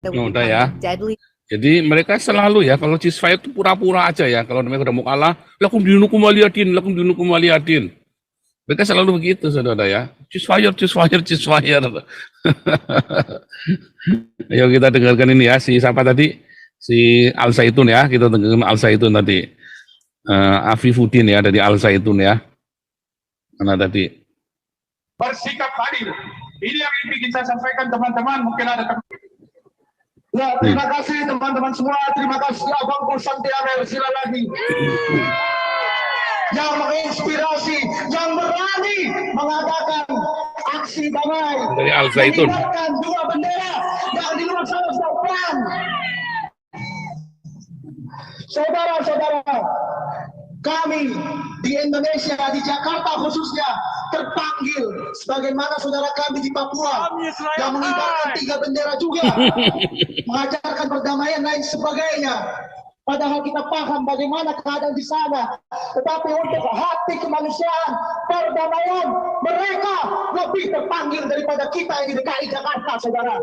Udah ya. Jadi mereka selalu ya kalau ceasefire itu pura-pura aja ya. Kalau mereka udah mau kalah, lakum dinukum waliyadin, lakum dinukum waliyadin. Mereka selalu begitu, saudara ya. Ceasefire, ceasefire, ceasefire. Ayo kita dengarkan ini ya, si siapa tadi? Si Al Zaitun ya, kita dengarkan Al Zaitun tadi. Afifuddin ya, dari Al Zaitun ya. Mana tadi? Bersikap adil. Ini yang ingin saya sampaikan teman-teman, mungkin ada ya, terima kasih teman-teman semua, terima kasih Abangku Santiago, sila lagi. Yang menginspirasi, yang berani mengadakan aksi damai. Dari Al Zaitun. Mengibarkan dua bendera yang di luar sana sedang perang. Saudara-saudara, kami di Indonesia, di Jakarta khususnya, terpanggil sebagaimana saudara kami di Papua yang mengibarkan tiga bendera juga, mengajarkan perdamaian lain sebagainya. Padahal kita paham bagaimana keadaan di sana, tetapi untuk hati kemanusiaan, perdamaian, mereka lebih terpanggil daripada kita yang di DKI Jakarta, saudara.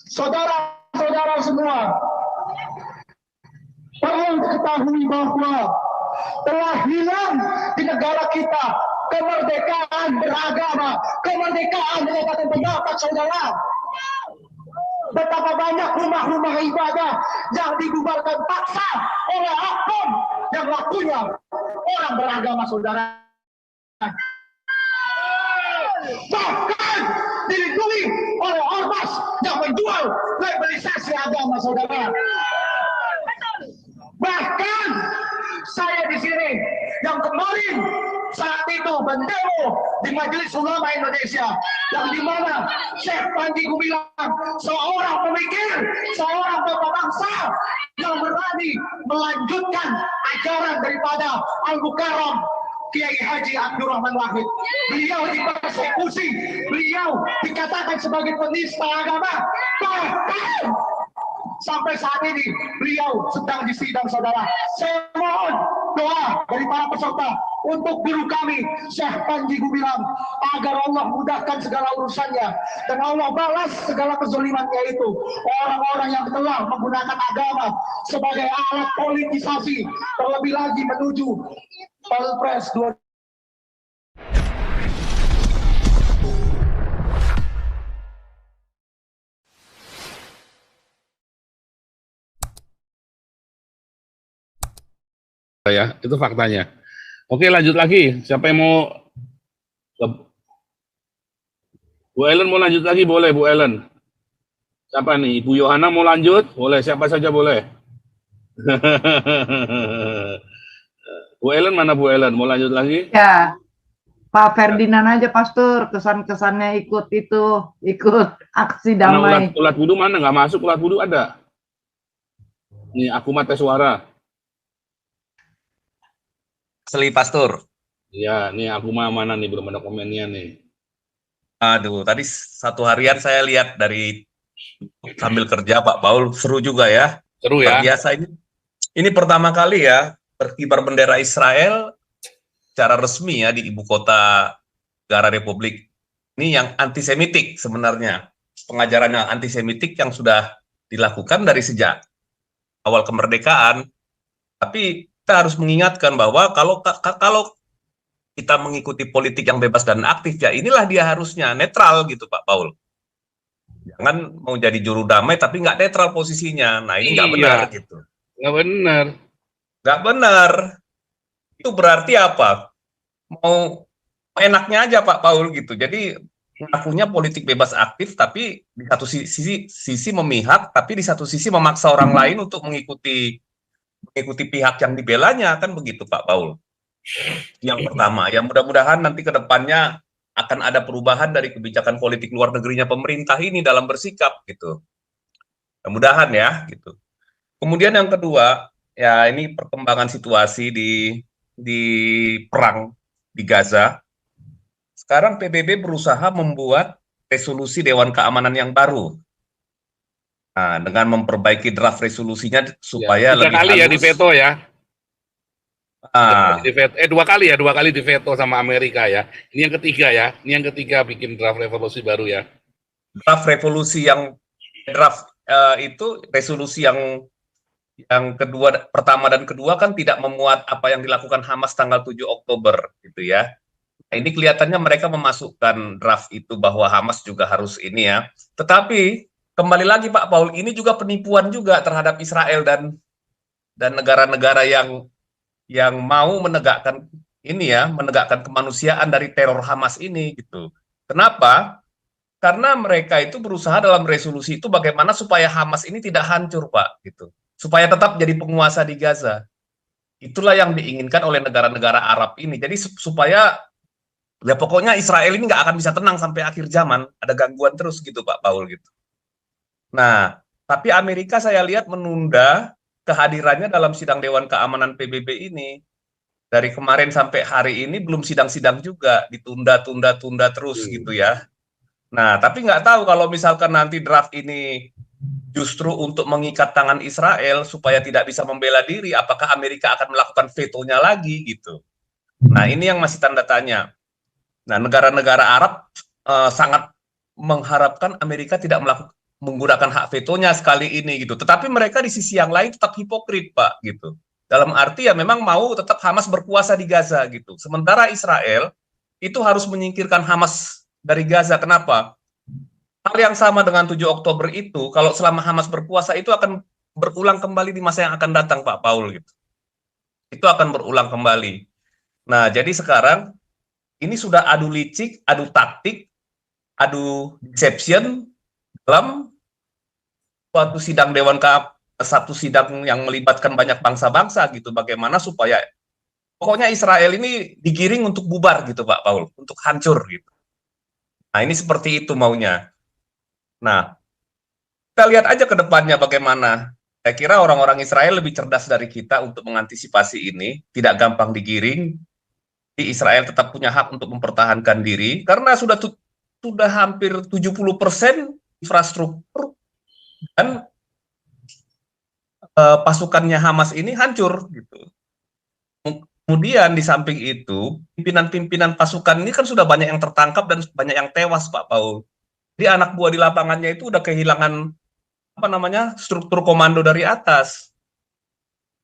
Saudara-saudara semua, perlu diketahui bahwa telah hilang di negara kita kemerdekaan beragama, kemerdekaan menyatakan pendapat, saudara. Betapa banyak rumah-rumah ibadah yang dibubarkan paksa oleh oknum yang lakunya orang beragama, saudara. Bahkan dilindungi oleh ormas yang menjual legalisasi agama, saudara. Bahkan saya di sini yang kemarin saat itu mendemo di Majelis Ulama Indonesia, yang dimana Syekh Panji Gumilang, seorang pemikir, seorang bapak bangsa yang berani melanjutkan ajaran daripada Al-Mukarram Kiai Haji Abdurrahman Wahid. Beliau dipersekusi, beliau dikatakan sebagai penista agama, bahkan sampai saat ini beliau sedang disidang, saudara. Saya mohon doa dari para peserta untuk guru kami Syekh Panji Gumilang agar Allah mudahkan segala urusannya dan Allah balas segala kezalimannya itu. Orang-orang yang telah menggunakan agama sebagai alat politisasi, terlebih lagi menuju Pilpres 2. Ya, itu faktanya. Oke, lanjut lagi. Siapa yang mau? Bu Ellen mau lanjut lagi? Boleh, Bu Ellen. Siapa nih? Ibu Yohana mau lanjut? Boleh, siapa saja boleh. Bu Ellen mana, Bu Ellen? Mau lanjut lagi? Ya, Pak Ferdinand aja, Pastor. Kesan-kesannya ikut aksi damai. Ulat Budu mana? Nggak masuk, Ulat Budu ada. Nih, aku mata suara. Asli, Pastor. Iya, nih aku mana nih, belum ada komennya nih. Aduh, tadi satu harian saya lihat dari sambil kerja, Pak Paul, seru juga ya. Seru ya. Biasa ini pertama kali ya berkibar bendera Israel secara resmi ya di ibu kota negara Republik. Ini yang antisemitik sebenarnya. Pengajaran yang antisemitik yang sudah dilakukan dari sejak awal kemerdekaan. Tapi kita harus mengingatkan bahwa kalau kita mengikuti politik yang bebas dan aktif, ya inilah dia harusnya netral gitu, Pak Paul. Jangan mau jadi juru damai tapi nggak netral posisinya. Nah ini nggak benar gitu. Nggak benar. Nggak benar. Itu berarti apa? Mau enaknya aja Pak Paul gitu. Jadi ngakunya politik bebas aktif, tapi di satu sisi memihak, tapi di satu sisi memaksa orang lain untuk mengikuti pihak yang dibelanya, kan begitu Pak Paul. Yang pertama, yang mudah-mudahan nanti ke depannya akan ada perubahan dari kebijakan politik luar negerinya pemerintah ini dalam bersikap gitu. Mudah-mudahan ya gitu. Kemudian yang kedua, ya ini perkembangan situasi di perang di Gaza. Sekarang PBB berusaha membuat resolusi Dewan Keamanan yang baru. Nah, dengan memperbaiki draft resolusinya supaya lebih kali halus. Ya diveto ya. Dua kali diveto sama Amerika ya. Ini yang ketiga ya. Ini yang ketiga bikin draft resolusi baru ya. Draft resolusi yang draft itu resolusi yang kedua, pertama dan kedua kan tidak memuat apa yang dilakukan Hamas tanggal 7 Oktober gitu ya. Nah, ini kelihatannya mereka memasukkan draft itu bahwa Hamas juga harus ini ya. Tetapi kembali lagi Pak Paul, ini juga penipuan juga terhadap Israel dan negara-negara yang mau menegakkan ini ya, menegakkan kemanusiaan dari teror Hamas ini gitu. Kenapa? Karena mereka itu berusaha dalam resolusi itu bagaimana supaya Hamas ini tidak hancur Pak gitu. Supaya tetap jadi penguasa di Gaza. Itulah yang diinginkan oleh negara-negara Arab ini. Jadi supaya ya pokoknya Israel ini nggak akan bisa tenang sampai akhir zaman. Ada gangguan terus gitu Pak Paul gitu. Nah, tapi Amerika saya lihat menunda kehadirannya dalam sidang Dewan Keamanan PBB ini. Dari kemarin sampai hari ini belum sidang-sidang juga. Ditunda-tunda terus gitu ya. Nah, tapi nggak tahu kalau misalkan nanti draft ini justru untuk mengikat tangan Israel supaya tidak bisa membela diri, apakah Amerika akan melakukan vetonya lagi gitu. Nah, ini yang masih tanda tanya. Nah, negara-negara Arab sangat mengharapkan Amerika tidak menggunakan hak vetonya sekali ini gitu. Tetapi mereka di sisi yang lain tetap hipokrit, Pak, gitu. Dalam arti ya memang mau tetap Hamas berkuasa di Gaza gitu. Sementara Israel itu harus menyingkirkan Hamas dari Gaza. Kenapa? Hal yang sama dengan 7 Oktober itu, kalau selama Hamas berkuasa itu akan berulang kembali di masa yang akan datang, Pak Paul gitu. Itu akan berulang kembali. Nah, jadi sekarang ini sudah adu licik, adu taktik, adu deception dalam suatu sidang satu sidang yang melibatkan banyak bangsa-bangsa gitu. Bagaimana supaya pokoknya Israel ini digiring untuk bubar gitu, Pak Paul, untuk hancur gitu. Nah, ini seperti itu maunya. Nah, kita lihat aja ke depannya bagaimana. Saya kira orang-orang Israel lebih cerdas dari kita untuk mengantisipasi ini, tidak gampang digiring. Di Israel tetap punya hak untuk mempertahankan diri, karena sudah hampir 70% infrastruktur dan pasukannya Hamas ini hancur. Gitu. Kemudian di samping itu, pimpinan-pimpinan pasukan ini kan sudah banyak yang tertangkap dan banyak yang tewas, Pak Paul. Jadi anak buah di lapangannya itu udah kehilangan struktur komando dari atas.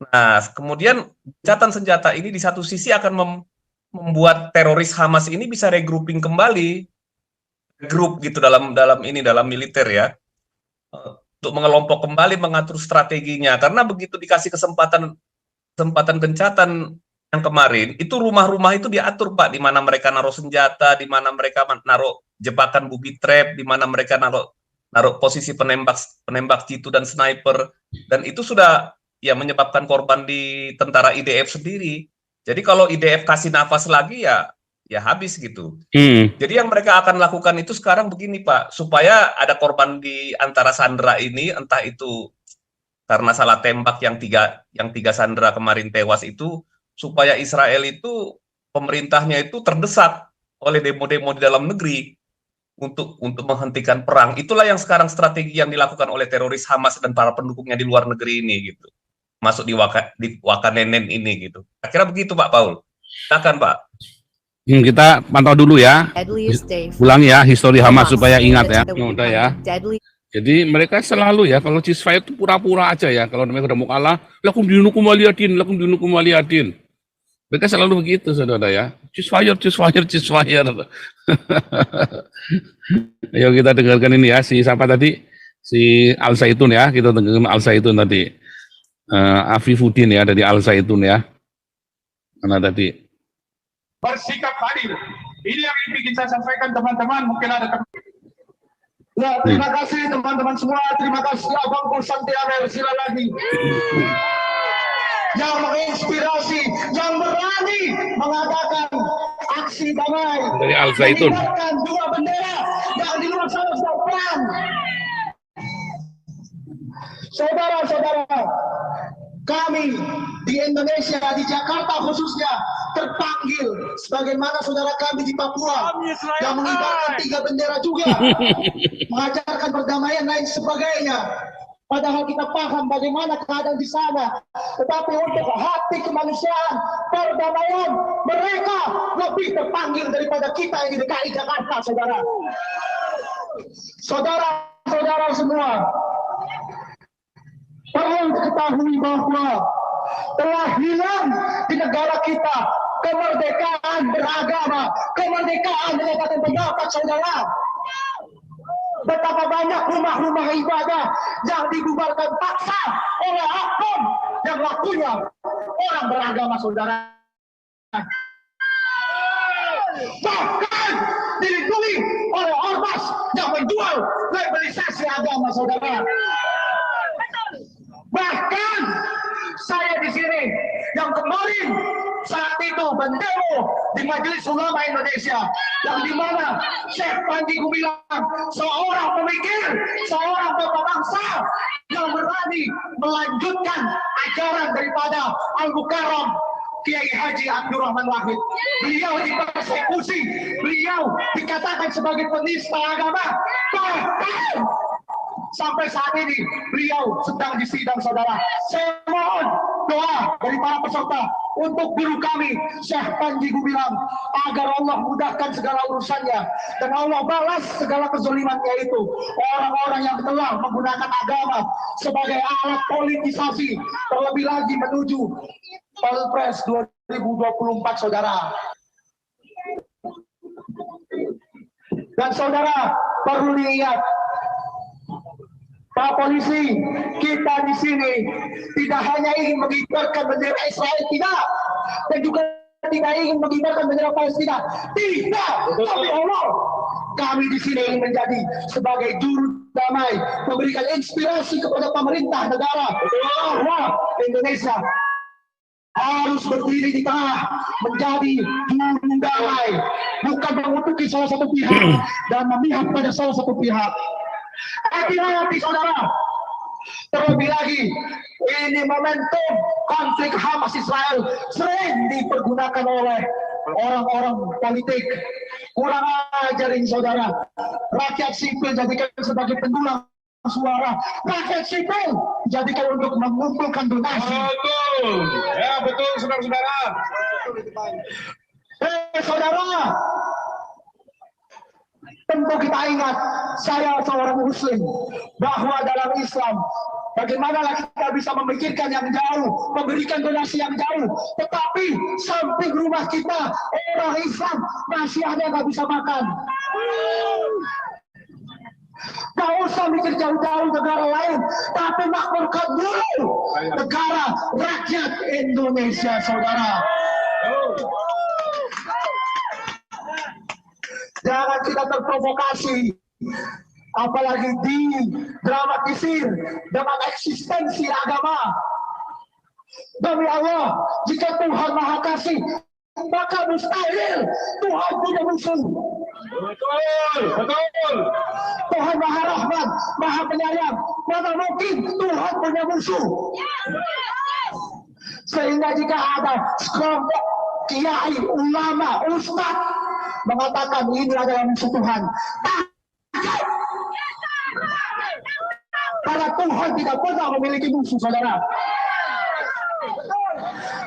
Nah, kemudian gencatan senjata ini di satu sisi akan membuat teroris Hamas ini bisa regrouping kembali, grup gitu dalam militer ya, untuk mengelompok kembali, mengatur strateginya. Karena begitu dikasih kesempatan gencatan yang kemarin, itu rumah-rumah itu diatur Pak, di mana mereka naruh senjata, di mana mereka naruh jebakan booby trap, di mana mereka naruh posisi penembak jitu dan sniper, dan itu sudah ya menyebabkan korban di tentara IDF sendiri. Jadi kalau IDF kasih nafas lagi ya habis gitu. Jadi yang mereka akan lakukan itu sekarang begini Pak, supaya ada korban di antara sandera ini, entah itu karena salah tembak yang tiga sandera kemarin tewas itu, supaya Israel itu pemerintahnya itu terdesak oleh demo-demo di dalam negeri untuk menghentikan perang. Itulah yang sekarang strategi yang dilakukan oleh teroris Hamas dan para pendukungnya di luar negeri ini gitu. Masuk di Wakanenen ini gitu. Akhirnya begitu Pak Paul. Silakan Pak. Kita pantau dulu ya. Ulang ya histori Hamas supaya ingat ya. Udah ya. Jadi mereka selalu ya kalau ceasefire itu pura-pura aja ya. Kalau mereka udah mau kalah, lakum dinukum waliyadin. Mereka selalu begitu, saudara ya. Ceasefire. Ayo kita dengarkan ini ya, siapa tadi? Si Al Zaitun ya, kita dengarkan Al Zaitun tadi. Afifuddin ya, dari Al Zaitun ya. Mana tadi? Bersikap hadir. Ini yang ingin saya sampaikan teman-teman, mungkin ada ya, terima kasih teman-teman semua, terima kasih Abang Santiago, sila lagi. Yang menginspirasi, yang berani mengadakan aksi damai. Dari Al Zaitun. Dua bendera yang di luar sana perang. Saudara-saudara, kami di Indonesia, di Jakarta khususnya, terpanggil sebagaimana saudara kami di Papua yang mengibarkan 3 bendera juga, mengajarkan perdamaian lain sebagainya. Padahal kita paham bagaimana keadaan di sana. Tetapi untuk hati kemanusiaan, perdamaian, mereka lebih terpanggil daripada kita yang di DKI Jakarta, saudara. Saudara, saudara semua, perlu diketahui bahwa telah hilang di negara kita kemerdekaan beragama, kemerdekaan menyatakan pendapat, saudara. Betapa banyak rumah-rumah ibadah yang dibubarkan paksa oleh oknum yang lakunya orang beragama, saudara. Bahkan dilindungi oleh ormas yang menjual legalisasi agama, saudara. Bahkan saya di sini yang kemarin saat itu mendemo di Majelis Ulama Indonesia, yang dimana Syekh Panji Gumilang, seorang pemikir, seorang bapak bangsa yang berani melanjutkan ajaran daripada Al-Mukarram Kiai Haji Abdurrahman Wahid. Beliau dipersekusi, beliau dikatakan sebagai penista agama, bahkan sampai saat ini beliau sedang disidang, saudara. Saya mohon doa dari para peserta untuk guru kami Syekh Panji Gumilang agar Allah mudahkan segala urusannya dan Allah balas segala kezalimannya itu. Orang-orang yang telah menggunakan agama sebagai alat politisasi, terlebih lagi menuju Pilpres 2024, saudara. Dan saudara perlu diingat, Pak Polisi, kita di sini tidak hanya ingin mengibarkan bendera Israel, tidak, dan juga tidak ingin mengibarkan bendera Palestina, tidak. Tapi Allah, kami di sini ingin menjadi sebagai juru damai, memberikan inspirasi kepada pemerintah negara bahwa Indonesia harus berdiri di tengah, menjadi juru damai, bukan mengutuki salah satu pihak dan memihak pada salah satu pihak. Hati-hati, saudara. Terlebih lagi, ini momentum konflik Hamas Israel sering dipergunakan oleh orang-orang politik. Kurang ajar ini, saudara. Rakyat sipil jadikan sebagai pendulang suara. Rakyat sipil jadikan untuk mengumpulkan donasi. Betul, ya betul, saudara-saudara. Saudara, tentu kita ingat, saya seorang muslim, bahwa dalam Islam bagaimana kita bisa memikirkan yang jauh, memberikan donasi yang jauh, tetapi samping rumah kita orang Islam masih ada yang nggak bisa makan. Gak usah mikir jauh-jauh negara lain, tapi makmurkan dulu negara rakyat Indonesia, saudara. Jangan kita terprovokasi, apalagi didramatisir dengan eksistensi agama. Demi Allah, jika Tuhan Maha Kasih, maka mustahil Tuhan punya musuh. Betul, betul. Tuhan Maha Rahman, Maha Penyayang, mana mungkin Tuhan punya musuh. Sehingga jika ada sekelompok kiai, ulama, ustadz mengatakan ini adalah musuh Tuhan, karena Tuhan tidak pernah memiliki musuh, saudara.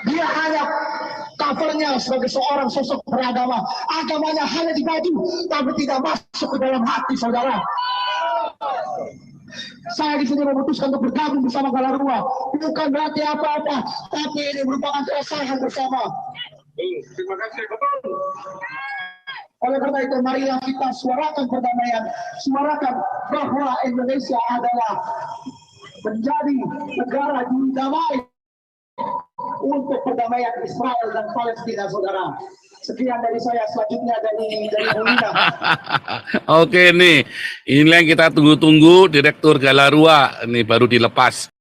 Dia hanya covernya sebagai seorang sosok beragama. Agamanya hanya di baju, tapi tidak masuk ke dalam hati, saudara. Saya di sini memutuskan untuk bergabung bersama Galarua, bukan berarti apa-apa, tapi ini merupakan keresahan bersama. Terima kasih, betul. Oleh karena itu, marilah kita suarakan perdamaian, suarakan bahwa Indonesia adalah menjadi negara juru damai untuk perdamaian Israel dan Palestina, saudara. Sekian dari saya, selanjutnya dari Molina. Oke nih, ini yang kita tunggu-tunggu, Direktur Galarua, ini baru dilepas.